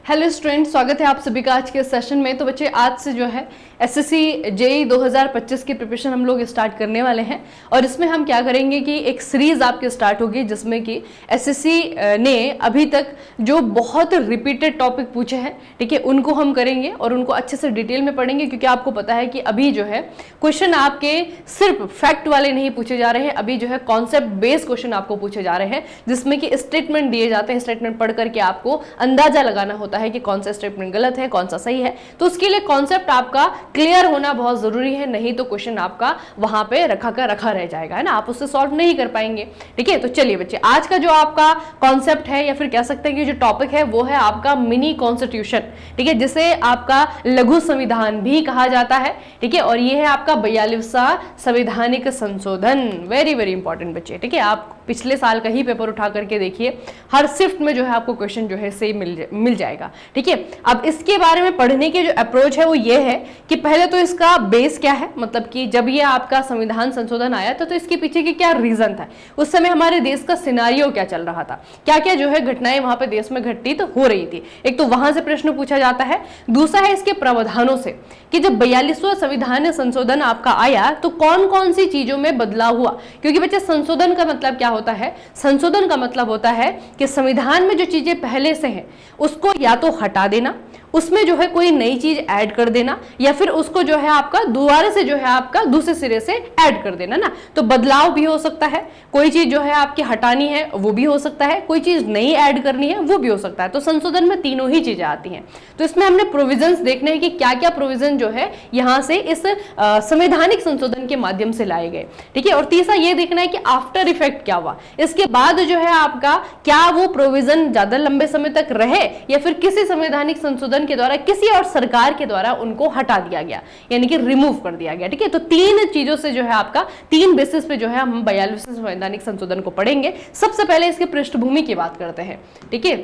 Hello student, स्वागत है आप सभी का आज के सेशन में। तो बच्चे आज से जो है एसएससी जेईई 2025 की प्रिपरेशन हम लोग स्टार्ट करने वाले हैं और इसमें हम क्या करेंगे कि एक सीरीज आपके स्टार्ट होगी जिसमें कि एसएससी ने अभी तक जो बहुत रिपीटेड टॉपिक पूछे हैं, ठीक है, उनको हम करेंगे और उनको अच्छे से डिटेल में पढ़ेंगे। क्योंकि आपको पता है कि अभी जो है क्वेश्चन आपके सिर्फ फैक्ट वाले नहीं पूछे जा रहे हैं, अभी जो है कॉन्सेप्ट बेस्ड क्वेश्चन आपको पूछे जा रहे हैं जिसमें कि स्टेटमेंट दिए जाते हैं। स्टेटमेंट पढ़ करके आपको अंदाजा लगाना होता है कि कौन सा स्टेटमेंट गलत है, कौन सा सही है। तो उसके लिए कॉन्सेप्ट आपका क्लियर होना बहुत जरूरी है, नहीं तो क्वेश्चन आपका वहां पे रखा रह जाएगा, है ना, आप उससे सॉल्व नहीं कर पाएंगे। ठीक है, तो चलिए बच्चे, आज का जो आपका कॉन्सेप्ट है या फिर कह सकते हैं कि जो टॉपिक है वो है आपका मिनी कॉन्स्टिट्यूशन, ठीक है, जिसे आपका लघु संविधान भी कहा जाता है। ठीक है, और ये है आपका 42वां संवैधानिक संशोधन। वेरी वेरी इंपॉर्टेंट बच्चे, ठीक है, आप पिछले साल का ही पेपर उठा करके देखिए, हर शिफ्ट में जो है आपको क्वेश्चन जो है से मिल जाएगा। ठीक है, अब इसके बारे में पढ़ने के जो अप्रोच है वो ये है कि पहले तो इसका बेस क्या है, मतलब कि जब ये आपका संविधान संशोधन आया था तो इसके पीछे की क्या रीजन था, उस समय हमारे देश का सिनारियो क्या चल रहा था, क्या क्या जो है घटनाएं वहां पे देश में घटित हो रही थी। एक तो वहां से प्रश्न पूछा जाता है, दूसरा है इसके प्रावधानों से कि जब 42वां संविधान संशोधन आपका आया तो कौन कौन सी चीजों में बदलाव हुआ। क्योंकि बच्चे संशोधन का मतलब क्या होता है, संशोधन का मतलब होता है कि संविधान में जो चीजें पहले से हैं उसको या तो हटा देना, उसमें जो है कोई नई चीज ऐड कर देना, या फिर उसको जो है आपका दोबारा से जो है आपका दूसरे सिरे से ऐड कर देना ना। तो बदलाव भी हो सकता है, कोई चीज जो है आपकी हटानी है वो भी हो सकता है, कोई चीज नई ऐड करनी है वो भी हो सकता है। तो संशोधन में तीनों ही चीजें आती हैं। तो इसमें हमने प्रोविजंस देखने हैं कि क्या क्या प्रोविजन जो है यहां से इस संवैधानिक संशोधन के माध्यम से लाए गए। ठीक है, और तीसरा ये देखना है कि आफ्टर इफेक्ट क्या हुआ, इसके बाद जो है आपका क्या वो प्रोविजन ज्यादा लंबे समय तक रहे या फिर किसी संवैधानिक संशोधन के द्वारा किसी और सरकार के द्वारा उनको हटा दिया गया, यानी कि रिमूव कर दिया गया। ठीक है, तो तीन चीजों से जो है आपका तीन बेसिस पे जो है हम 42वें संवैधानिक संशोधन को पढ़ेंगे। सबसे पहले इसकी पृष्ठभूमि की बात करते हैं, ठीक है,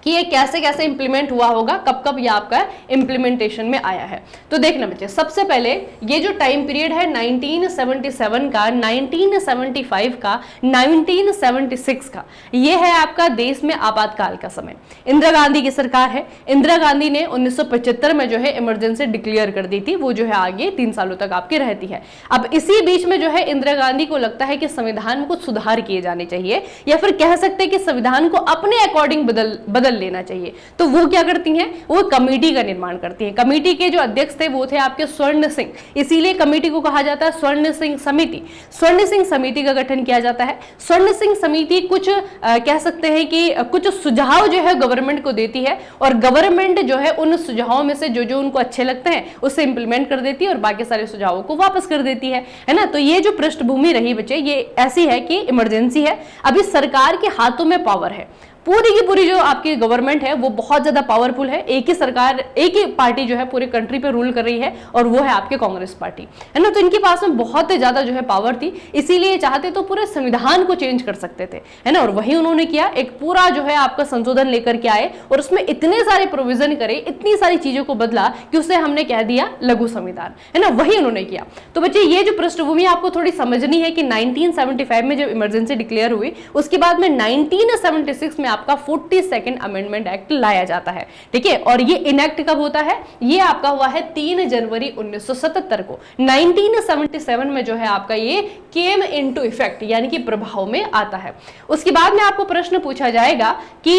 कि ये कैसे कैसे इंप्लीमेंट हुआ होगा, कब कब ये आपका इंप्लीमेंटेशन में आया है। तो देखना बच्चे, सबसे पहले ये जो टाइम पीरियड है 1977 का, 1975 का, 1976 का, ये है आपका देश में आपातकाल का समय। इंदिरा गांधी की सरकार है, इंदिरा गांधी ने 1975 में जो है इमरजेंसी डिक्लेयर कर दी थी, वो जो है आगे 3 सालों तक आपकी रहती है। अब इसी बीच में जो है इंदिरा गांधी को लगता है कि संविधान में कुछ सुधार किए जाने चाहिए, या फिर कह सकते हैं कि संविधान को अपने अकॉर्डिंग बदल लेना चाहिए। तो वो क्या करती हैं, वो कमेटी का निर्माण करती हैं। कमेटी के जो अध्यक्ष थे वो थे आपके स्वर्ण सिंह, इसीलिए कमेटी को कहा जाता है स्वर्ण सिंह समिति। स्वर्ण सिंह समिति का गठन किया जाता है। स्वर्ण सिंह समिति कुछ कह सकते हैं कि कुछ सुझाव जो है गवर्नमेंट को देती है और गवर्नमेंट जो है उन सुझावों में से जो जो उनको अच्छे लगते हैं उसे इंप्लीमेंट कर देती है और बाकी सारे सुझावों को वापस कर देती है ना। तो ये जो पृष्ठभूमि रही बच्चे, ये ऐसी है कि इमरजेंसी है, अभी सरकार के हाथों में पावर है, पूरी की पूरी जो आपकी गवर्नमेंट है वो बहुत ज्यादा पावरफुल है। एक ही सरकार, एक ही पार्टी जो है पूरे कंट्री पे रूल कर रही है और वो है आपके कांग्रेस पार्टी, है ना। तो इनके पास में बहुत ज्यादा जो है पावर थी, इसीलिए चाहते तो पूरे संविधान को चेंज कर सकते थे, है ना। और वही उन्होंने किया, एक पूरा जो है आपका संशोधन लेकर के आए और उसमें इतने सारे प्रोविजन करे, इतनी सारी चीजों को बदला कि उसे हमने कह दिया लघु संविधान, है ना, वही उन्होंने किया। तो बच्चे, ये जो पृष्ठभूमि आपको थोड़ी समझनी है कि 1975 में जब इमरजेंसी डिक्लेयर हुई, उसके बाद में 1976 में आपका 42nd अमेंडमेंट एक्ट लाया जाता है। ठीक है, और ये इनएक्ट कब होता है, ये आपका हुआ है 3 जनवरी 1977 को। 1977 में जो है आपका ये केम इनटू इफेक्ट, यानी कि प्रभाव में आता है। उसके बाद में आपको प्रश्न पूछा जाएगा कि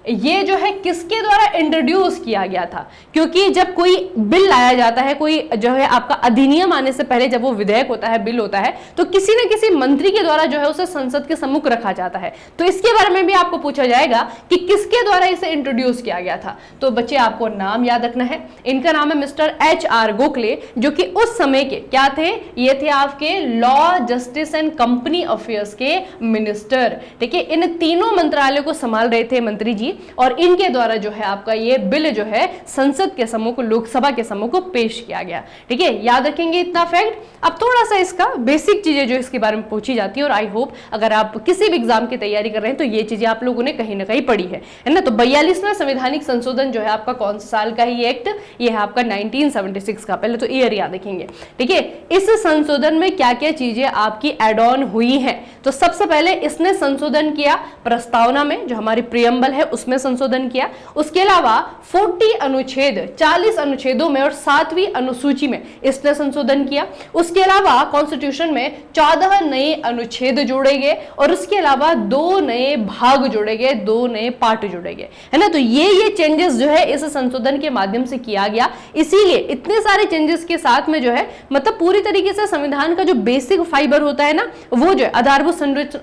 ये जो है किसके द्वारा इंट्रोड्यूस किया गया था। क्योंकि जब कोई बिल लाया जाता है, कोई जो है आपका अधिनियम आने से पहले जब वो विधेयक होता है, बिल होता है, तो किसी न किसी मंत्री के द्वारा जो है उसे संसद के सम्मुख रखा जाता है। तो इसके बारे में भी आपको पूछा जाएगा कि किसके द्वारा इसे इंट्रोड्यूस किया गया था। तो बच्चे, आपको नाम याद रखना है, इनका नाम है मिस्टर HR गोखले, जो कि उस समय के क्या थे, ये थे आपके law, justice and company affairs के मिनिस्टर। ठीक है, इन तीनों मंत्रालयों को संभाल रहे थे मंत्री जी, और इनके द्वारा जो है आपका ये बिल जो है संसद के सम्मुख, लोकसभा के सम्मुख को पेश किया गया। ठीक है, याद रखेंगे इतना फैक्ट। अब थोड़ा सा इसका बेसिक चीजें जो इसके बारे में पूछी जाती है, और आई होप अगर आप किसी भी एग्जाम की तैयारी कर रहे हैं तो ये चीजें आप लोगों ने कहीं ना कहीं पढ़ी है ना। तो 42वां संवैधानिक संशोधन जो है आपका कौन सा साल का ही एक्ट, ये है आपका 1976 का। पहले तो ईयर याद रखेंगे। ठीक है, इस संशोधन में क्या क्या चीजें आपकी एड ऑन हुई है। तो सबसे पहले इसने संशोधन किया प्रस्तावना में, जो हमारी प्रियम्बल है उसमें संशोधन किया। उसके अलावा 40 अनुच्छेद 40 अनुच्छेदों में और 7वीं अनुसूची में इसने संशोधन किया। उसके अलावा कॉन्स्टिट्यूशन में 14 नए अनुच्छेद जोड़े गए और उसके अलावा 2 नए भाग जोड़े गए, 2 नए पार्ट जोड़े गए, है ना। तो ये चेंजेस जो है इस संशोधन के माध्यम से किया गया। इसीलिए इतने सारे चेंजेस के साथ में जो है मतलब पूरी तरीके से संविधान का जो बेसिक फाइबर होता है ना, वो जो है आधारभूत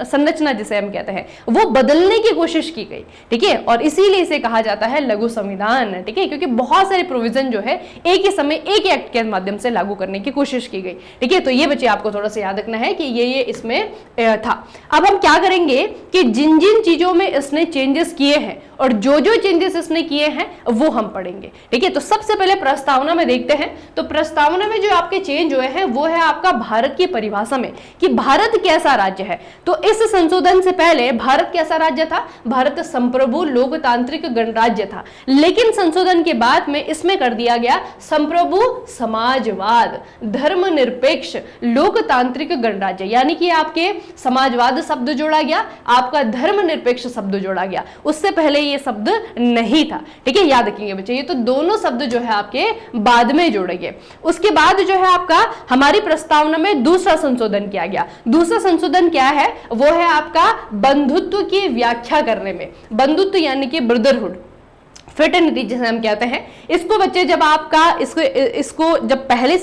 संरचना जिसे हम कहते हैं, वो बदलने की कोशिश की गई, ठीक है। और इसीलिए इसे कहा जाता है लघु संविधान, ठीक है, क्योंकि बहुत सारे प्रोविजन जो है एक ही समय एक एक्ट के माध्यम से लागू करने की कोशिश की गई, ठीक है। तो ये बच्चे आपको थोड़ा सा याद रखना है कि ये इसमें था। अब हम क्या करेंगे कि जिन जिन चीजों में इसने चेंजेस किए हैं और जो जो चेंजेस इसने किए हैं वो हम पढ़ेंगे, ठीक है। तो सबसे पहले प्रस्तावना में देखते हैं। तो प्रस्तावना में जो आपके चेंज हुए हैं वो है आपका भारत की परिभाषा में कि भारत कैसा राज्य है। तो इस संशोधन से पहले भारत कैसा राज्य था? भारत संप्रभु लोकतांत्रिक गणराज्य था। लेकिन संशोधन के बाद में इसमें कर दिया गया संप्रभु समाजवाद धर्मनिरपेक्ष लोकतांत्रिक गणराज्य, यानी कि आपके समाजवाद शब्द जोड़ा गया, आपका धर्मनिरपेक्ष शब्द जोड़ा गया। उससे पहले ये शब्द नहीं था, ठीक है, याद रखेंगे बच्चे। ये तो दोनों शब्द जो है आपके बाद में जोड़े गए। उसके बाद जो है आपका हमारी प्रस्तावना में दूसरा संशोधन किया गया। दूसरा संशोधन क्या है? वो है आपका बंधुत्व की व्याख्या करने में। बंधुत्व यानी कि ब्रदरहुड, फ्रेटर्निटी जिसे हम कहते हैं। इसको बच्चे जब आपका इसको जब पहले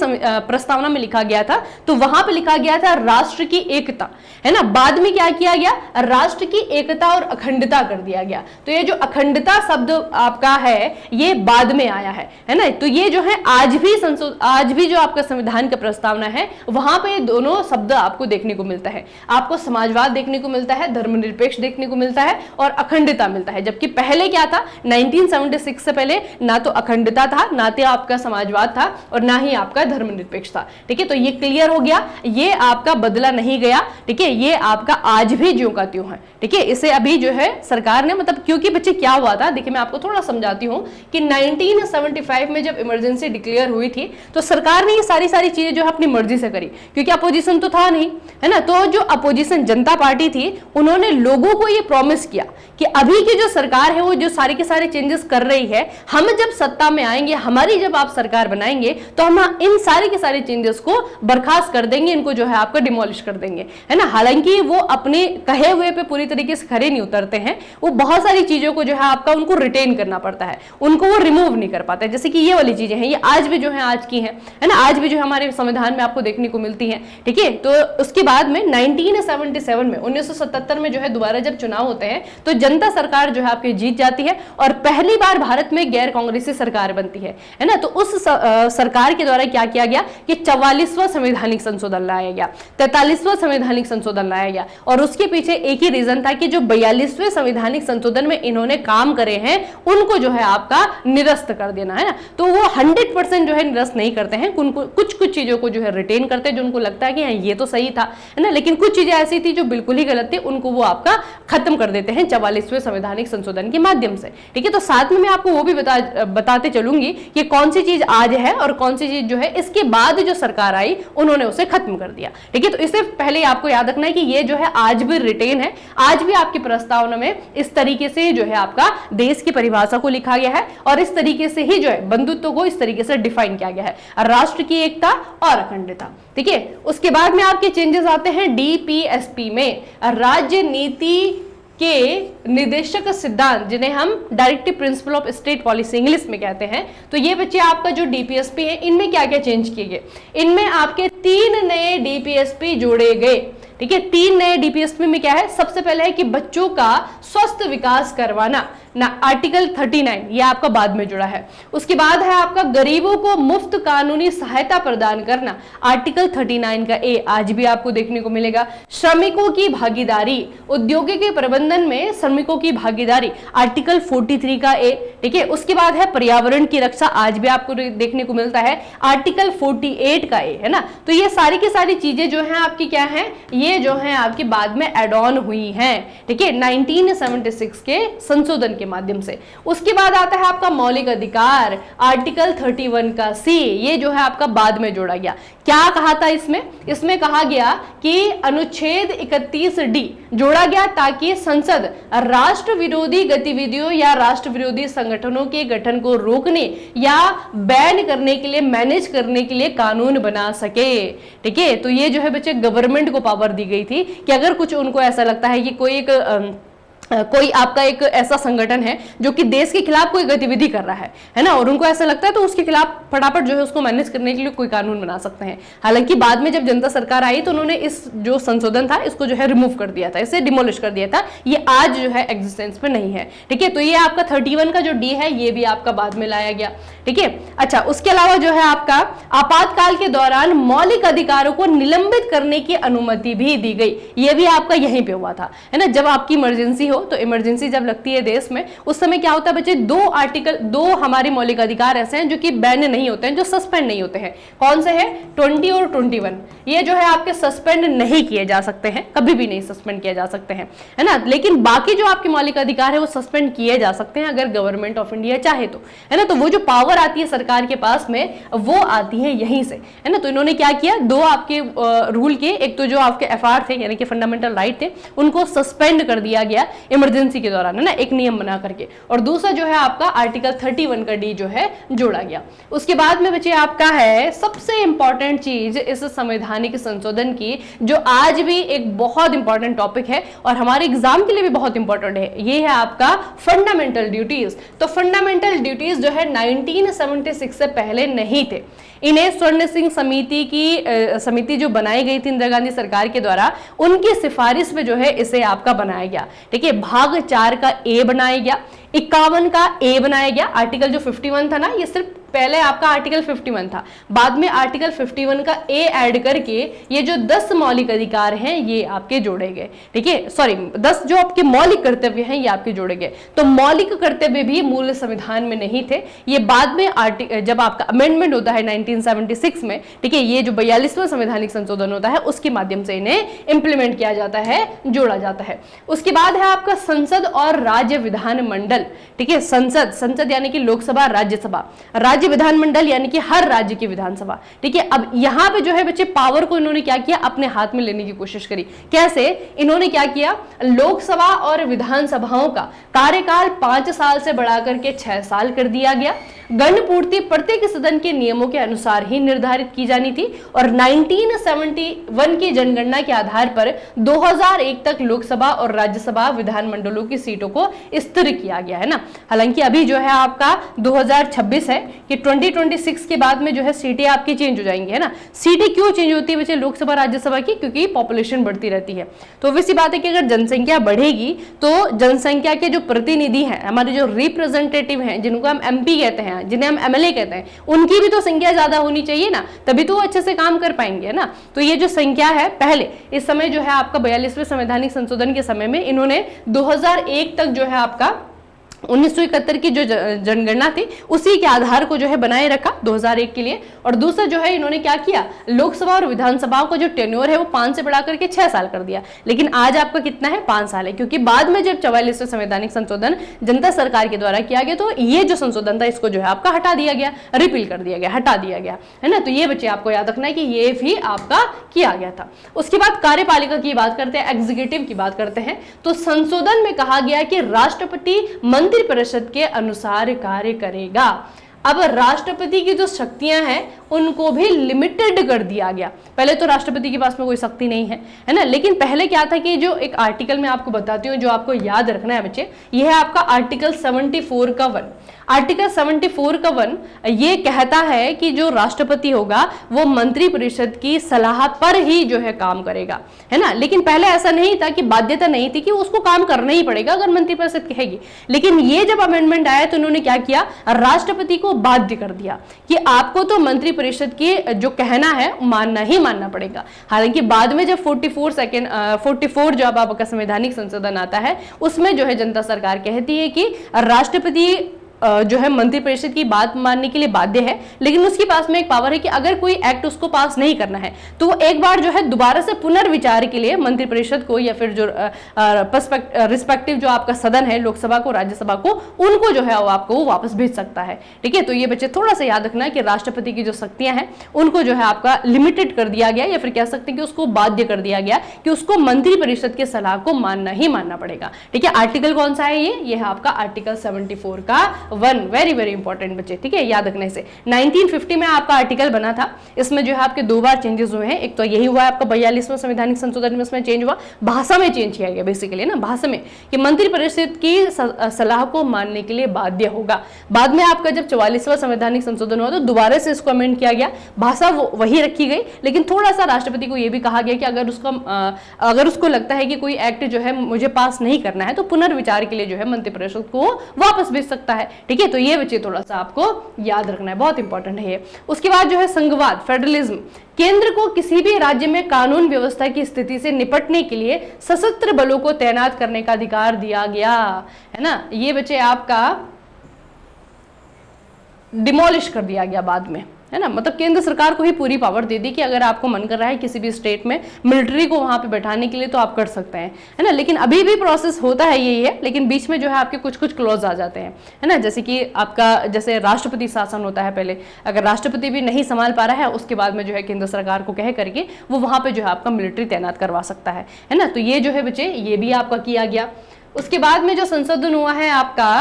प्रस्तावना में लिखा गया था तो वहां पे लिखा गया था राष्ट्र की एकता, है ना। बाद में क्या किया गया? राष्ट्र की एकता और अखंडता कर दिया गया। तो ये जो अखंडता शब्द आपका है ये बाद में आया है ना। तो ये जो है आज भी जो आपका संविधान का प्रस्तावना है वहां पे दोनों शब्द आपको देखने को मिलता है। आपको समाजवाद देखने को मिलता है, धर्मनिरपेक्ष देखने को मिलता है और अखंडता मिलता है। जबकि पहले क्या था? 1976 से पहले ना तो अखंडता था, ना तो आपका समाजवाद था और ना ही आपका धर्मनिरपेक्ष था, ठीक है। तो ये क्लियर हो गया, ये आपका बदला नहीं गया, ठीक है। ये आपका आज भी ज्यों का त्यों है, ठीक है। इसे अभी जो है सरकार ने मतलब क्योंकि बच्चे क्या हुआ था, देखिए मैं आपको थोड़ा समझाती हूँ कि 1975 में जब इमरजेंसी डिक्लेयर हुई थी तो सरकार ने ये सारी चीजें जो है अपनी मर्जी से करी, क्योंकि अपोजिशन तो था नहीं, है ना। तो जो अपोजिशन जनता पार्टी थी उन्होंने लोगों को ये प्रॉमिस किया कि अभी की जो सरकार है वो जो सारे के सारे चेंजेस कर रही है, हम जब सत्ता में आएंगे, हमारी जब आप सरकार बनाएंगे तो हम इन सारे के सारे चेंजेस को बर्खास्त कर देंगे, इनको जो है आपका डिमोलिश कर देंगे, है ना। हालांकि वो अपने कहे हुए पे पूरी तरीके से खरे नहीं उतरते हैं, वो बहुत सारी चीजों को जो है आपका उनको रिटेन करना पड़ता है, उनको वो रिमूव नहीं कर पाते। जैसे कि ये वाली चीजें हैं, ये आज भी जो है आज की है ना, आज भी जो हमारे संविधान में आपको देखने को मिलती है, ठीक है। तो उसके बाद में 1977 में 1977 में जो है दोबारा जब चुनाव होते हैं तो जनता सरकार जो है आपकी जीत जाती है और पहली बार भारत में गैर कांग्रेसी सरकार बनती है ना। तो उस सरकार के द्वारा क्या किया गया कि 44वां संवैधानिक संशोधन लाया गया, 43वां संवैधानिक संशोधन लाया गया और उसके पीछे एक ही रीजन था कि जो 42वें संवैधानिक संशोधन में इन्होंने काम करे हैं उनको जो है आपका निरस्त कर देना, है ना। तो वो 100% जो है निरस्त नहीं करते हैं, कुछ चीजों को जो है रिटेन करते हैं जो उनको लगता है कि हाँ ये तो सही था, है ना। लेकिन कुछ चीजें ऐसी थी जो बिल्कुल ही गलत थी, उनको वो आपका खत्म कर देते हैं 44वें संवैधानिक संशोधन के माध्यम से, ठीक है। तो साथ में मैं आपको वो भी बताते चलूंगी कि कौन सी चीज आज है और कौन सी चीज जो है इसके बाद जो सरकार आई उन्होंने उसे खत्म कर दिया, ठीक है। तो इससे पहले आपको याद रखना है कि ये जो है आज भी रिटेन है, आज भी आपकी प्रस्तावना में इस तरीके से जो है आपका देश की परिभाषा को लिखा गया है और इस तरीके से ही जो है बंधुत्व को इस तरीके से डिफाइन किया गया है, राष्ट्र की एकता और अखंडता, ठीक है। उसके बाद में आपके चेंजेस आते हैं डीपीएसपी में, राज्य नीति के निर्देशक सिद्धांत, जिन्हें हम directive principle of state policy English में कहते हैं। तो ये बच्चे आपका जो डीपीएसपी है इनमें क्या क्या चेंज किए गए? इनमें आपके 3 नए डीपीएसपी जोड़े गए, ठीक है। 3 नए डीपीएसपी में क्या है? सबसे पहले है कि बच्चों का स्वस्थ विकास करवाना ना, आर्टिकल 39 ये आपका बाद में जुड़ा है। उसके बाद है आपका गरीबों को मुफ्त कानूनी सहायता प्रदान करना, आर्टिकल 39 का ए आज भी आपको देखने को मिलेगा। श्रमिकों की भागीदारी, औद्योगिक के प्रबंधन में श्रमिकों की भागीदारी, आर्टिकल 43 का ए, ठीक है। उसके बाद है पर्यावरण की रक्षा, आज भी आपको देखने को मिलता है, आर्टिकल 48 का ए, है ना। तो ये सारी की सारी चीजें जो है आपकी क्या है, ये जो है आपकी बाद में एड ऑन हुई हैं, ठीक है, 1976 के संशोधन के माध्यम से। उसके बाद आता है आपका मौलिक अधिकार, आर्टिकल 31 का सी, ये जो है आपका बाद में जोड़ा गया। क्या कहा था इसमें कहा गया कि अनुच्छेद 31 डी जोड़ा गया ताकि संसद राष्ट्र विरोधी गतिविधियों या राष्ट्र विरोधी संगठनों के गठन को रोकने या बैन करने के लिए, मैनेज करने के लिए कानून बना सके। ठीक है, तो ये जो है बच्चे गवर्नमेंट को पावर दी गई थी कि अगर कुछ उनको ऐसा लगता है कि कोई आपका एक ऐसा संगठन है जो कि देश के खिलाफ कोई गतिविधि कर रहा है ना, और उनको ऐसा लगता है तो उसके खिलाफ फटाफट जो है उसको मैनेज करने के लिए कोई कानून बना सकते हैं। हालांकि बाद में जब जनता सरकार आई तो उन्होंने इस जो संशोधन था इसको जो है रिमूव कर दिया था, इसे डिमोलिश कर दिया था, ये आज जो है एग्जिस्टेंस में नहीं है। ठीक है, तो ये आपका 31 का जो डी है ये भी आपका बाद में लाया गया। ठीक है, अच्छा, उसके अलावा जो है आपका आपातकाल के दौरान मौलिक अधिकारों को निलंबित करने की अनुमति भी दी गई, ये भी आपका यहीं पे हुआ था, है ना। जब आपकी इमरजेंसी हो तो इमरजेंसी जब लगती है देश में, उस समय क्या होता है बच्चे, दो हमारे मौलिक अधिकार ऐसे हैं जो कि बैन नहीं होते हैं, जो सस्पेंड नहीं होते हैं। कौन से हैं? 20 और 21, ये जो है आपके सस्पेंड नहीं किए जा सकते हैं, कभी भी नहीं सस्पेंड किए जा सकते हैं, है ना। लेकिन बाकी जो आपके मौलिक अधिकार है वो सस्पेंड किए जा सकते हैं अगर गवर्नमेंट ऑफ इंडिया चाहे तो, है ना। तो वो जो पावर आती है सरकार के पास में वो आती है यहीं से, है ना। तो इन्होंने क्या किया, दो आपके रूल के, एक तो जो आपके FR थे यानी कि फंडामेंटल राइट थे, उनको सस्पेंड कर दिया गया इमरजेंसी के दौरान, है ना, एक नियम बना करके, और दूसरा जो है आपका आर्टिकल 31 का डी जो है जोड़ा गया। उसके बाद में बच्चे आपका है सबसे इंपॉर्टेंट चीज इस संवैधानिक संशोधन की, जो आज भी एक बहुत इंपॉर्टेंट टॉपिक है और हमारे एग्जाम के लिए भी बहुत इंपॉर्टेंट है, ये है आपका फंडामेंटल ड्यूटीज। तो फंडामेंटल ड्यूटीज जो है 1976 से पहले नहीं थे। इन्हें स्वर्ण सिंह समिति जो बनाई गई थी इंदिरा गांधी सरकार के द्वारा, उनकी सिफारिश में जो है इसे आपका बनाया गया। ठीक है, भाग 4 का ए बनाया गया, 51 का ए बनाया गया। आर्टिकल जो 51 था ना, ये सिर्फ पहले आपका आर्टिकल 51 था, बाद में आर्टिकल 51 का ए ऐड करके ये जो 10 मौलिक अधिकार हैं ये आपके जोड़े गए। ठीक है, सॉरी 10 जो आपके मौलिक कर्तव्य हैं ये आपके जोड़े गए। तो मौलिक कर्तव्य भी मूल संविधान में नहीं थे, ये बाद में जब आपका अमेंडमेंट होता है 1976 में, ठीक है, ये जो 42वां संवैधानिक संशोधन होता है उसके माध्यम से इन्हें इंप्लीमेंट किया जाता है, जोड़ा जाता है। उसके बाद है आपका संसद और राज्य विधानमंडल। ठीक है, संसद यानी कि लोकसभा, राज्यसभा, राज्य विधानमंडल यानी कि हर राज्य की विधानसभा। ठीक है, अब यहां पे जो है बच्चे पावर को इन्होंने क्या किया, अपने हाथ में लेने की कोशिश करी। कैसे? इन्होंने क्या किया, लोकसभा और विधानसभाओं का कार्यकाल 5 साल से बढ़ाकर के 6 साल कर दिया गया। गणपूर्ति प्रत्येक सदन के नियमों के अनुसार ही निर्धारित की जानी थी और 1971 की जनगणना के आधार पर 2001 तक लोकसभा और राज्यसभा विधानमंडलों की सीटों को स्थिर किया गया, है ना। हालांकि अभी जो है आपका 2026 है कि 2026 के बाद में जो है सीटें आपकी चेंज हो जाएंगी, है ना। सीटें क्यों चेंज होती है बच्चे लोकसभा राज्यसभा की? क्योंकि पॉपुलेशन बढ़ती रहती है। तो वैसी बात है कि अगर जनसंख्या बढ़ेगी तो जनसंख्या के जो प्रतिनिधि हैं, हमारे जो रिप्रेजेंटेटिव हैं, जिनको हम MP कहते हैं, जिन्हें हम MLA कहते हैं, उनकी भी तो संख्या ज्यादा होनी चाहिए ना, तभी तो वो अच्छे से काम कर पाएंगे, है ना। तो ये जो संख्या है पहले, इस समय जो है आपका 42वें संवैधानिक संशोधन के समय में इन्होंने 2001 तक जो है आपका 1971 की जो जनगणना थी उसी के आधार को जो है बनाए रखा 2001 के लिए। और दूसरा जो है इन्होंने क्या किया, लोकसभा और विधानसभाओं का जो टेन्योर है वो 5 से बढ़ा करके 6 साल कर दिया। लेकिन आज आपका कितना है, 5 साल है, क्योंकि बाद में जब 44वें संवैधानिक संशोधन जनता सरकार के द्वारा किया गया तो ये जो संशोधन था इसको जो है आपका हटा दिया गया, रिपील कर दिया गया, हटा दिया गया, है ना। तो ये बच्चे आपको याद रखना है कि ये भी आपका किया गया था। उसके बाद कार्यपालिका की बात करते हैं, एग्जीक्यूटिव की बात करते हैं। तो संशोधन में कहा गया कि राष्ट्रपति मंत्रिपरिषद के अनुसार कार्य करेगा। अब राष्ट्रपति की जो शक्तियां हैं उनको भी लिमिटेड कर दिया गया। पहले तो राष्ट्रपति के पास में कोई शक्ति नहीं है ना। लेकिन पहले क्या था कि जो एक आर्टिकल में आपको बताती हूँ जो आपको याद रखना है बच्चे, ये है आपका आर्टिकल 74 का 1। आर्टिकल 74 का 1 ये कहता है कि जो राष्ट्रपति होगा वो मंत्रिपरिषद की सलाह पर ही जो है काम करेगा, है ना। लेकिन पहले ऐसा नहीं था कि बाध्यता नहीं थी कि उसको काम करना ही पड़ेगा अगर मंत्रिपरिषद कहेगी। लेकिन ये जब अमेंडमेंट आया तो उन्होंने क्या किया, राष्ट्रपति को बाध्य कर दिया कि आपको तो मंत्रिपरिषद की जो कहना है मानना ही मानना पड़ेगा। हालांकि बाद में जब 44 जो अब आपका संवैधानिक संशोधन आता है उसमें जो है जनता सरकार कहती है कि राष्ट्रपति जो है मंत्रिपरिषद की बात मानने के लिए बाध्य है, लेकिन उसके पास में एक पावर है कि अगर कोई एक्ट उसको पास नहीं करना है तो वो एक बार जो है दोबारा से पुनर्विचार के लिए मंत्रिपरिषद को या फिर जो रिस्पेक्टिव जो आपका सदन है, लोकसभा को, राज्यसभा को, उनको जो है वो आपको वापस भेज सकता है। ठीक है, तो ये बच्चे थोड़ा सा याद रखना कि राष्ट्रपति की जो शक्तियां हैं उनको जो है आपका लिमिटेड कर दिया गया, या फिर कह सकते हैं कि उसको बाध्य कर दिया गया कि उसको मंत्रिपरिषद के सलाह को मानना ही मानना पड़ेगा। ठीक है, आर्टिकल कौन सा है? ये है आपका आर्टिकल 74 का 1, वेरी वेरी इंपॉर्टेंट बच्चे। ठीक है, याद रखने से 1950 में आपका आर्टिकल बना था, इसमें जो है आपके 2 बार चेंजेस हुए हैं। एक तो यही हुआ आपका 42वां संवैधानिक संशोधन में, इसमें चेंज हुआ, भाषा में चेंज किया गया बेसिकली ना, भाषा में, कि मंत्रिपरिषद की सलाह को मानने के लिए बाध्य होगा। बाद में आपका जब 44वां संवैधानिक संशोधन हुआ तो दोबारा से इसको अमेंड किया गया, भाषा वही रखी गई, लेकिन थोड़ा सा राष्ट्रपति को यह भी कहा गया कि अगर उसको लगता है कि कोई एक्ट जो है मुझे पास नहीं करना है तो पुनर्विचार के लिए जो है मंत्रिपरिषद को वापस भेज सकता है। ठीक है, तो ये बच्चे थोड़ा सा आपको याद रखना है, बहुत इंपॉर्टेंट है ये। उसके बाद जो है संघवाद, फेडरलिज्म, केंद्र को किसी भी राज्य में कानून व्यवस्था की स्थिति से निपटने के लिए सशस्त्र बलों को तैनात करने का अधिकार दिया गया है ना। ये बच्चे आपका डिमोलिश कर दिया गया बाद में, है ना, मतलब केंद्र सरकार को ही पूरी पावर दे दी कि अगर आपको मन कर रहा है किसी भी स्टेट में मिलिट्री को वहां पे बैठाने के लिए तो आप कर सकते हैं, है ना। लेकिन अभी भी प्रोसेस होता है यही है, लेकिन बीच में जो है आपके कुछ कुछ क्लॉज आ जाते हैं, है ना। जैसे कि आपका जैसे राष्ट्रपति शासन होता है पहले, अगर राष्ट्रपति भी नहीं संभाल पा रहा है उसके बाद में जो है केंद्र सरकार को कह करके वो वहां पर जो है आपका मिलिट्री तैनात करवा सकता है ना। तो ये जो है बच्चे ये भी आपका किया गया। उसके बाद में जो संशोधन हुआ है आपका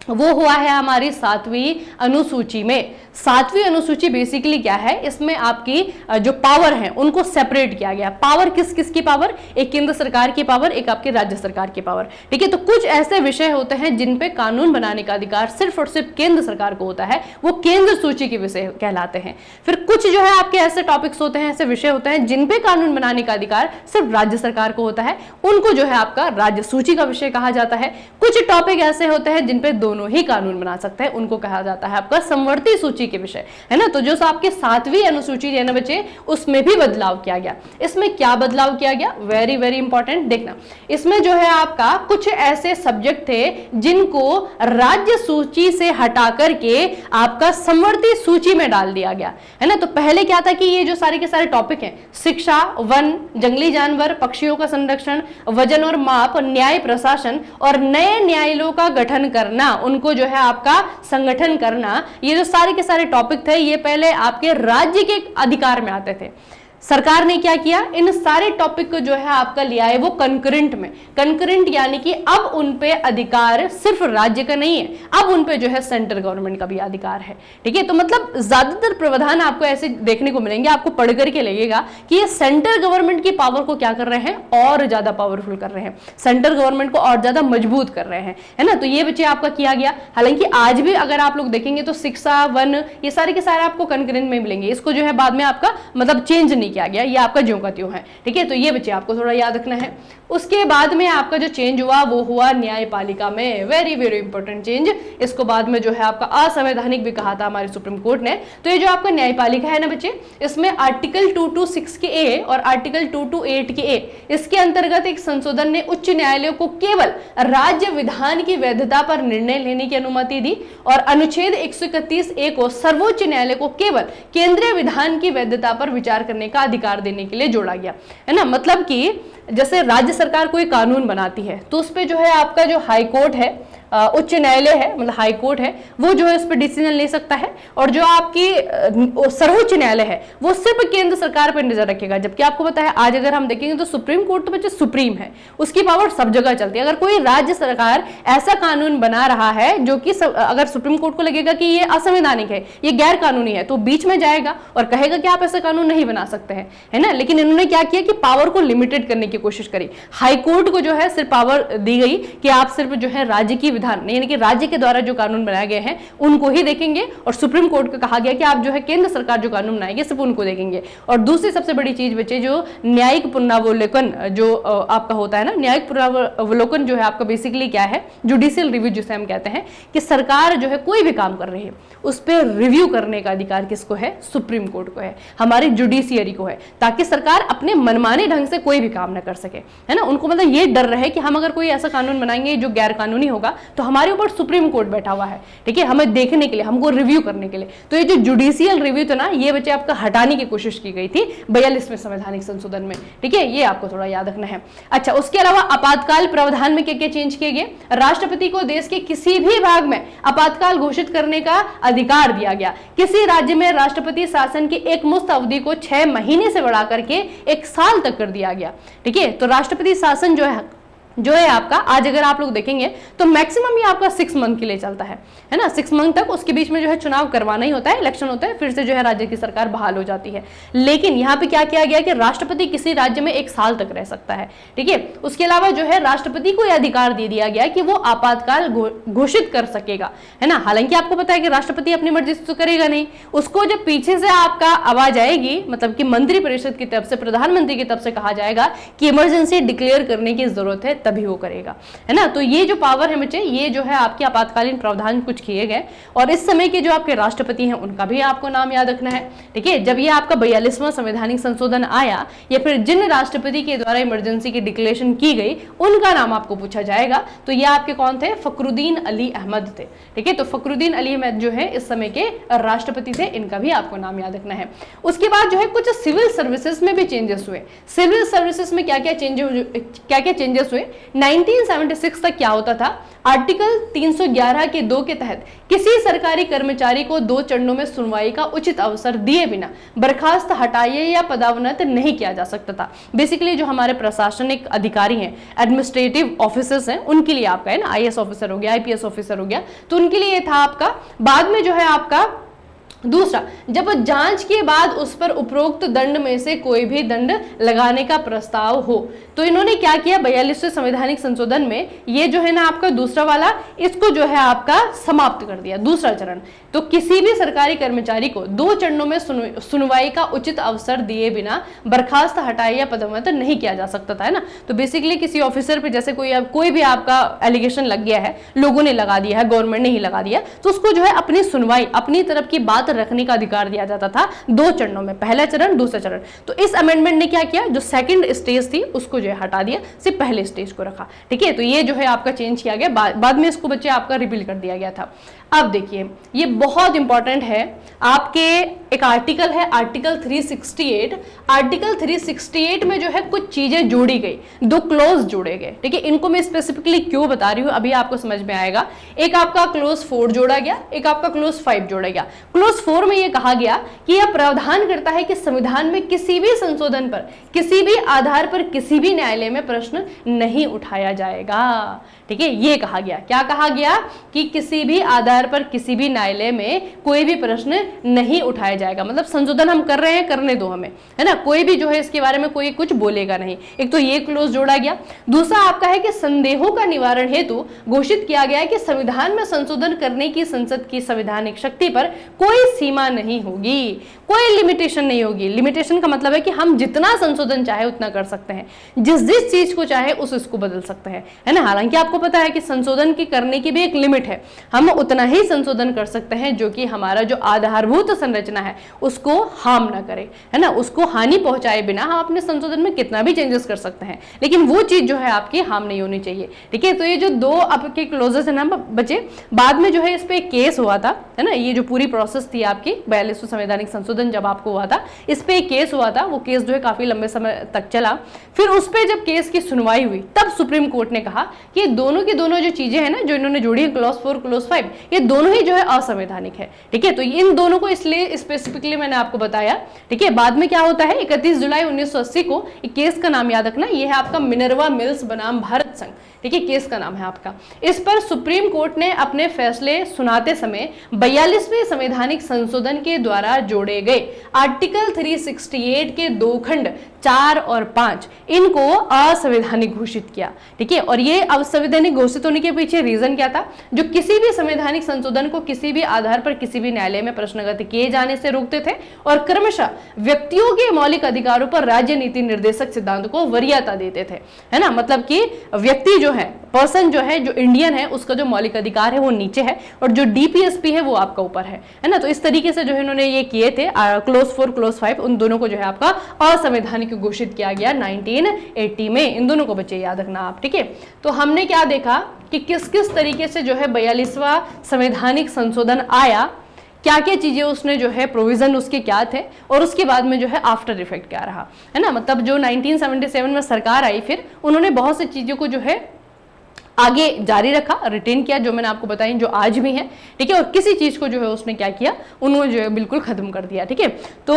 वो हुआ है हमारी 7वीं अनुसूची में। 7वीं अनुसूची बेसिकली क्या है, इसमें आपकी जो पावर है उनको सेपरेट किया गया। पावर किस किस की पावर? एक केंद्र सरकार की पावर, एक आपकी राज्य सरकार की पावर। ठीक है, तो कुछ ऐसे विषय होते हैं जिन पे कानून बनाने का अधिकार सिर्फ और सिर्फ केंद्र सरकार को होता है, वो केंद्र सूची के विषय कहलाते हैं। फिर कुछ जो है आपके ऐसे टॉपिक्स होते हैं, ऐसे विषय होते हैं जिन पे कानून बनाने का अधिकार सिर्फ राज्य सरकार को होता है, उनको जो है आपका राज्य सूची का विषय कहा जाता है। कुछ टॉपिक ऐसे होते हैं जिन पे दोनों ही कानून बना सकते हैं, उनको कहा जाता है आपका समवर्ती सूची के विषय, है ना। तो जो आपके 7वीं अनुसूची है ना बच्चे, उसमें भी बदलाव किया गया। इसमें क्या बदलाव किया गया, वेरी वेरी इंपॉर्टेंट देखना। इसमें जो है आपका कुछ ऐसे सब्जेक्ट थे जिनको राज्य सूची से हटा करके आपका समवर्ती सूची में डाल दिया गया, है ना। तो पहले क्या था कि ये जो सारे के सारे टॉपिक हैं, शिक्षा, वन, जंगली जानवर, पक्षियों का संरक्षण, वजन और माप, न्याय प्रशासन और नए न्यायालयों का गठन करना, उनको जो है आपका संगठन करना, ये जो सारे के सारे टॉपिक थे ये पहले आपके राज्य के अधिकार में आते थे। सरकार ने क्या किया, इन सारे टॉपिक को जो है आपका लिया है वो कंकरेंट में। कंकरेंट यानी कि अब उन पे अधिकार सिर्फ राज्य का नहीं है, अब उन पे जो है सेंट्रल गवर्नमेंट का भी अधिकार है। ठीक है, तो मतलब ज्यादातर प्रावधान आपको ऐसे देखने को मिलेंगे, आपको पढ़ करके लगेगा कि ये सेंट्रल गवर्नमेंट की पावर को क्या कर रहे हैं, और ज्यादा पावरफुल कर रहे हैं, सेंट्रल गवर्नमेंट को और ज्यादा मजबूत कर रहे हैं, है ना। तो ये बच्चे आपका किया गया। हालांकि आज भी अगर आप लोग देखेंगे तो शिक्षा, वन, ये सारे के सारे आपको कंकरेंट में मिलेंगे। इसको जो है बाद में आपका मतलब चेंज नहीं किया गया, ये आपका ज्यों का त्यों है। ठीक है, तो ये बच्चे आपको थोड़ा याद रखना है। उसके बाद में आपका जो चेंज हुआ वो हुआ न्यायपालिका में, वेरी वेरी इंपॉर्टेंट चेंज। इसको बाद में जो है आपका असंवैधानिक भी कहा था हमारी सुप्रीम कोर्ट ने। तो ये जो आपका न्यायपालिका है ना बच्चे, इसमें आर्टिकल 226 के ए और आर्टिकल 228 के ए, इसके अंतर्गत एक संशोधन ने उच्च न्यायालयों को केवल राज्य विधान की वैधता पर निर्णय लेने की अनुमति दी, और अनुच्छेद 131 ए को सर्वोच्च न्यायालय को केवल केंद्रीय विधान की वैधता पर विचार करने का अधिकार देने के लिए जोड़ा गया, है ना। मतलब कि जैसे राज्य सरकार कोई कानून बनाती है तो उस पे जो है आपका जो हाई कोर्ट है, उच्च न्यायालय है, मतलब हाई कोर्ट है, वो जो है उस पर डिसीजन ले सकता है, और जो आपकी सर्वोच्च न्यायालय है वो सिर्फ केंद्र सरकार पर नजर रखेगा। जबकि आपको पता है आज अगर हम देखेंगे तो सुप्रीम कोर्ट तो बच्चे सुप्रीम है, उसकी पावर सब जगह चलती है। अगर कोई राज्य सरकार ऐसा कानून बना रहा है जो कि अगर सुप्रीम कोर्ट को लगेगा कि ये असंवैधानिक है, ये गैर कानूनी है, तो बीच में जाएगा और कहेगा कि आप ऐसा कानून नहीं बना सकते हैं, है ना। लेकिन इन्होंने क्या किया कि पावर को लिमिटेड करने की कोशिश करी। हाई कोर्ट को जो है सिर्फ पावर दी गई कि आप सिर्फ जो है राज्य की विधान, यानी कि राज्य के द्वारा जो कानून बनाए गए हैं उनको ही देखेंगे, और सुप्रीम कोर्ट को कहा गया कि आप जो है केंद्र सरकार जो कानून बनाएगी सिर्फ उनको देखेंगे। और दूसरी सबसे बड़ी चीज बच्चे, जो न्यायिक पुनरावलोकन जो आपका होता है ना, न्यायिक पुनरावलोकन जो है आपका बेसिकली क्या है, जुडिशियल रिव्यू जिसे हम कहते हैं, कि सरकार जो है कोई भी काम कर रही है उस पर रिव्यू करने का अधिकार किसको है, सुप्रीम कोर्ट को है, हमारी जुडिशियरी को है, ताकि सरकार अपने मनमाने ढंग से कोई भी काम ना कर सके, है ना। उनको मतलब ये डर रहे कि हम अगर कोई ऐसा कानून बनाएंगे जो गैर कानूनी होगा तो हमारे ऊपर सुप्रीम कोर्ट बैठा हुआ है, ठीक है, हमें देखने के लिए, हमको रिव्यू करने के लिए। तो ये जो जुडिशियल रिव्यू था ना, ये बच्चे आपका हटाने की कोशिश की गई थी 42वें संवैधानिक संशोधन में, ठीक है, ये आपको थोड़ा याद रखना है। अच्छा, उसके अलावा आपातकाल प्रावधान में क्या क्या चेंज किए गए? राष्ट्रपति को देश के किसी भी भाग में आपातकाल घोषित करने का अधिकार दिया गया। किसी राज्य में राष्ट्रपति शासन की एक मुश्त अवधि को 6 महीने से बढ़ा करके 1 साल तक कर दिया गया, ठीक है। तो राष्ट्रपति शासन जो है आपका, आज अगर आप लोग देखेंगे तो मैक्सिमम ये आपका 6 मंथ के लिए चलता है ना, 6 मंथ तक। उसके बीच में जो है चुनाव करवाना ही होता है, इलेक्शन होता है, फिर से जो है राज्य की सरकार बहाल हो जाती है। लेकिन यहाँ पे क्या किया गया कि राष्ट्रपति किसी राज्य में 1 साल तक रह सकता है, ठीक है। उसके अलावा जो है राष्ट्रपति को यह अधिकार दे दिया गया कि वो आपातकाल घोषित कर सकेगा, है ना। हालांकि आपको पता है कि राष्ट्रपति अपनी मर्जी से तो करेगा नहीं, उसको जब पीछे से आपका आवाज आएगी, मतलब कि मंत्रिपरिषद की तरफ से, प्रधानमंत्री की तरफ से कहा जाएगा कि इमरजेंसी डिक्लेयर करने की जरूरत है, तभी वो करेगा, है ना। तो ये जो पावर है बच्चे, ये जो है आपके आपातकालीन प्रावधान कुछ किए गए। और इस समय के जो आपके राष्ट्रपति हैं उनका भी आपको नाम याद रखना है, ठीक है। जब ये आपका 42वां संवैधानिक संशोधन आया, या फिर जिन राष्ट्रपति के द्वारा इमरजेंसी की डिक्लेरेशन की गई, उनका नाम आपको पूछा जाएगा। तो ये आपके कौन थे? फखरुद्दीन अली अहमद थे, ठीक है। तो फखरुद्दीन अली अहमद जो है इस समय के राष्ट्रपति थे, इनका भी आपको नाम याद रखना है। उसके बाद जो है कुछ सिविल सर्विसेज में भी चेंजेस हुए। सिविल सर्विसेज में क्या क्या चेंजेस हुए? 1976 तक क्या होता था? आर्टिकल 311 के 2 के तहत किसी सरकारी कर्मचारी को 2 चरणों में सुनवाई का उचित अवसर दिए बिना बर्खास्त, हटाए या पदोन्नत नहीं किया जा सकता था। बेसिकली जो हमारे प्रशासनिक अधिकारी हैं, एडमिनिस्ट्रेटिव ऑफिसर्स हैं, उनके लिए आपका है ना, आईएएस ऑफिसर हो गया, आईपीएस ऑफिसर हो गया, तो उनके लिए था आपका। बाद में जो है आपका दूसरा, जब जांच के बाद उस पर उपरोक्त दंड में से कोई भी दंड लगाने का प्रस्ताव हो, तो इन्होंने क्या किया? 42वें संवैधानिक संशोधन में ये जो है ना आपका दूसरा वाला, इसको जो है आपका समाप्त कर दिया, दूसरा चरण। तो किसी भी सरकारी कर्मचारी को 2 चरणों में सुनवाई का उचित अवसर दिए बिना बर्खास्त, हटाए या पदोन्नत नहीं किया जा सकता था, है ना। तो बेसिकली किसी ऑफिसर पे जैसे कोई भी आपका एलिगेशन लग गया है, लोगों ने लगा दिया है, गवर्नमेंट ने ही लगा दिया, तो उसको जो है अपनी सुनवाई, अपनी तरफ की बात रखने का अधिकार दिया जाता था 2 चरणों में, पहला चरण, दूसरा चरण। तो इस अमेंडमेंट ने क्या किया? जो सेकंड स्टेज थी उसको जो है हटा दिया, सिर्फ पहले स्टेज को रखा, ठीक है। तो ये जो है आपका चेंज किया गया, बाद में इसको बच्चे आपका रिपील कर दिया गया था। अब देखिए, ये बहुत इंपॉर्टेंट है, आपके एक आर्टिकल है, आर्टिकल 368। आर्टिकल 368 में जो है कुछ चीजें जोड़ी गई, 2 क्लोज जोड़े गए, ठीक है। इनको मैं स्पेसिफिकली क्यों बता रही हूं अभी आपको समझ में आएगा। एक आपका क्लोज 4 जोड़ा गया, एक आपका क्लोज 5 जोड़ा गया। क्लोज 4 में यह कहा गया कि यह प्रावधान करता है कि संविधान में किसी भी संशोधन पर, किसी भी आधार पर, किसी भी न्यायालय में प्रश्न नहीं उठाया जाएगा, ठीक है। ये कहा गया, क्या कहा गया? कि किसी भी आधार पर, किसी भी न्यायालय में कोई भी प्रश्न नहीं उठाया जाएगा। मतलब संशोधन हम कर रहे हैं, करने दो हमें, है ना, कोई भी जो है इसके बारे में कोई कुछ बोलेगा नहीं। एक तो ये क्लोज जोड़ा गया। दूसरा आपका है कि संदेहों का निवारण हेतु घोषित किया गया है कि संविधान में संशोधन करने की संसद की संवैधानिक शक्ति पर कोई सीमा नहीं होगी, कोई लिमिटेशन नहीं होगी। लिमिटेशन का मतलब है कि हम जितना संशोधन चाहे उतना कर सकते हैं, जिस चीज को चाहे उसको बदल सकते हैं, है ना। हालांकि आपको पता है कि संशोधन की करने की भी एक लिमिट है, हम उतना ही संशोधन कर सकते हैं जो कि हमारा जो आधारभूत संरचना है उसको हार्म ना करे, है ना, उसको हानि पहुंचाए बिना हम अपने संशोधन में कितना भी चेंजेस कर सकते हैं, लेकिन वो चीज जो है आपकी हार्म नहीं होनी चाहिए, ठीक है। तो ये जो 2 आपके क्लोजेस है ना बच्चे, बाद में जो है इस पे केस हुआ था, है ना। ये जो पूरी प्रोसेस थी आपकी 42वां संवैधानिक संशोधन जब आपको हुआ था, इस पे एक केस हुआ था, वो केस जो है काफी लंबे समय तक चला। फिर उस पे जब केस की सुनवाई हुई, तब सुप्रीम कोर्ट ने कहा कि दोनों की दोनों जो चीजें हैं ना, जो इन्होंने जोड़ी है, क्लॉज 4, क्लॉज 5, ये दोनों ही जो है असंवैधानिक है, ठीक है। तो इन दोनों को इसलिए स्पेसिफिकली मैंने आपको बताया, ठीक है। बाद में क्या होता है, 31 जुलाई 1980 को एक केस का नाम याद रखना, ये है आपका मिनर्वा मिल्स बनाम भारत संघ, ठीक है, केस का नाम है आपका। इस पर सुप्रीम कोर्ट ने अपने फैसले सुनाते समय 42वें संवैधानिक संशोधन के द्वारा जोड़े गए आर्टिकल 368 के 2 खंड 4 और 5 इनको असंवैधानिक घोषित किया, ठीक है। और ये असंवैधानिक घोषित होने के पीछे रीजन क्या था? जो किसी भी संवैधानिक संशोधन को किसी भी आधार पर किसी भी न्यायालय में प्रश्नगत किए जाने से रोकते थे और क्रमशः व्यक्तियों के मौलिक अधिकारों पर राज्य नीति निर्देशक सिद्धांत को वरीयता देते थे, है ना। मतलब कि व्यक्ति जो है, पर्सन जो है, जो इंडियन है, उसका जो मौलिक अधिकार है वो नीचे है और जो डीपीएसपी है वो आपका ऊपर है ना। तो इस तरीके से जो है इन्होंने ये किए थे, क्लोज 4 क्लोज 5, उन दोनों को जो है आपका असंवैधानिक घोषित किया गया 1980 में। इन दोनों को बच्चे याद रखना आप, ठीक है। तो हमने क्या देखा कि किस किस तरीके से जो है 42वां संवैधानिक संशोधन आया, क्या क्या चीजें उसने जो है प्रोविजन उसके क्या थे, और उसके बाद में जो है आफ्टर इफेक्ट क्या रहा, है ना। मतलब जो 1977 में सरकार आई, फिर उन्होंने बहुत सी चीजों को जो है आगे जारी रखा, रिटेन किया, जो मैंने आपको बताई, जो आज भी है, ठीक है। और किसी चीज को जो है उसने क्या किया, उन्होंने जो है बिल्कुल खत्म कर दिया, ठीक है। तो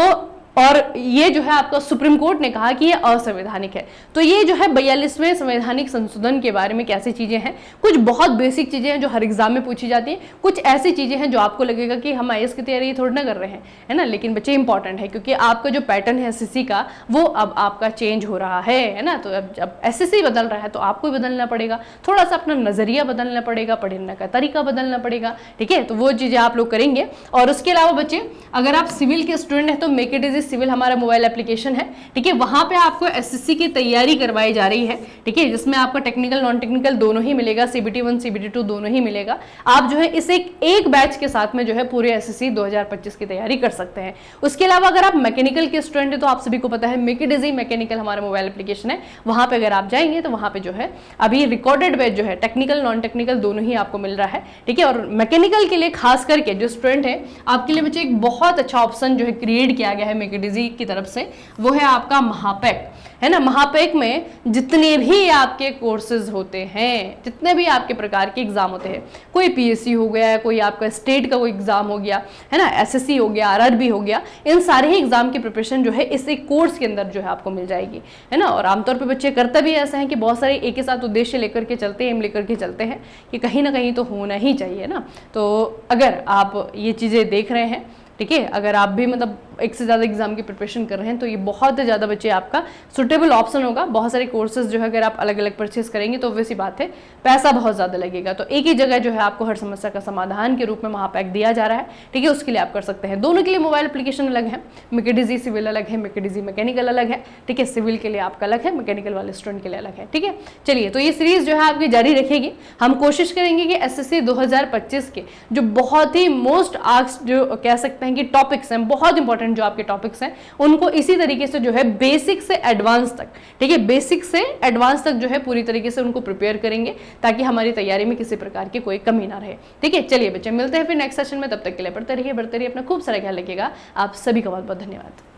और ये जो है आपका सुप्रीम कोर्ट ने कहा कि ये असंवैधानिक है। तो ये जो है 42वें संवैधानिक संशोधन के बारे में कैसी चीजें हैं, कुछ बहुत बेसिक चीजें हैं जो हर एग्जाम में पूछी जाती हैं, कुछ ऐसी चीजें हैं जो आपको लगेगा कि हम आईएएस की तैयारी थोड़ी ना कर रहे हैं, है ना, लेकिन बच्चे इंपॉर्टेंट है क्योंकि आपका जो पैटर्न है एसएससी का वो अब आपका चेंज हो रहा है ना। तो अब एसएससी बदल रहा है तो आपको भी बदलना पड़ेगा, थोड़ा सा अपना नजरिया बदलना पड़ेगा, पढ़ने का तरीका बदलना पड़ेगा, ठीक है। तो वो चीजें आप लोग करेंगे। और उसके अलावा बच्चे अगर आप सिविल के स्टूडेंट हैं तो मेक इट इजी सिविल हमारा मोबाइल एप्लीकेशन है, ठीक है। वहां पे आपको एसएससी की तैयारी करवाई जा रही है, ठीक है, जिसमें आपका टेक्निकल नॉन टेक्निकल दोनों ही मिलेगा, CBT 1 CBT 2 दोनों ही मिलेगा। आप जो है इस एक बैच के साथ में जो है पूरे एसएससी 2025 की तैयारी कर सकते हैं। उसके अलावा अगर आप मैकेनिकल के स्टूडेंट है तो आप सभी को पता है मेक इट इजी मैकेनिकल हमारा मोबाइल एप्लीकेशन है। वहां पे अगर आप जाएंगे तो वहां पे जो है अभी रिकॉर्डेड बैच जो है टेक्निकल नॉन टेक्निकल दोनों ही आपको मिल रहा है, ठीक है। और मैकेनिकल के लिए खास करके जो स्टूडेंट है आपके लिए बच्चे एक बहुत अच्छा ऑप्शन जो है क्रिएट किया गया है मेक इट इजी की तरफ से, वो है आपका महापैक, है ना। महापैक में जितने भी आपके कोर्सेज होते हैं, जितने भी आपके प्रकार के एग्जाम होते हैं, कोई पीएससी हो गया, कोई आपका स्टेट का कोई एग्जाम हो गया, है ना, एसएससी हो गया, आरआरबी हो गया, इन सारे ही एग्जाम की प्रिपरेशन जो है इस एक कोर्स के अंदर जो है आपको मिल जाएगी, है ना। और आमतौर पर बच्चे करते भी ऐसा है कि बहुत सारे एक ही साथ उद्देश्य लेकर के चलते हैं, एम लेकर के चलते हैं कि कहीं ना कहीं तो होना ही चाहिए ना। तो अगर आप ये चीजें देख रहे हैं, ठीक है, अगर आप भी मतलब एक से ज़्यादा एग्जाम की प्रिपरेशन कर रहे हैं तो ये बहुत ज़्यादा बच्चे आपका सुटेबल ऑप्शन होगा। बहुत सारे कोर्सेज जो है अगर आप अलग अलग परचेस करेंगे तो वैसी बात है पैसा बहुत ज़्यादा लगेगा, तो एक ही जगह जो है आपको हर समस्या का समाधान के रूप में महापैक दिया जा रहा है, ठीक है। उसके लिए आप कर सकते हैं। दोनों के लिए मोबाइल एप्लीकेशन अलग है, मेक इट इजी सिविल अलग है, मेक इट इजी मैकेनिकल अलग है, ठीक है। सिविल के लिए आपका अलग है, मैकेनिकल वाले स्टूडेंट के लिए अलग है, ठीक है। चलिए, तो ये सीरीज जो है आपकी जारी रखेगी। हम कोशिश करेंगे कि एसएससी 2025 के जो बहुत ही मोस्ट आस्क्ड जो कह सकते हैं कि टॉपिक्स हैं, बहुत इंपॉर्टेंट जो आपके टॉपिक्स हैं, उनको इसी तरीके से जो है बेसिक से एडवांस तक, ठीक है, बेसिक से एडवांस तक जो है पूरी तरीके से उनको प्रिपेयर करेंगे ताकि हमारी तैयारी में किसी प्रकार की कोई कमी ना रहे, ठीक है। चलिए बच्चे, मिलते हैं फिर नेक्स्ट सेशन में, तब तक के लिए पढ़ते रहिए, बढ़ते रहिए, अपना खूब सारा ख्याल रखिएगा। आप सभी का बहुत बहुत धन्यवाद।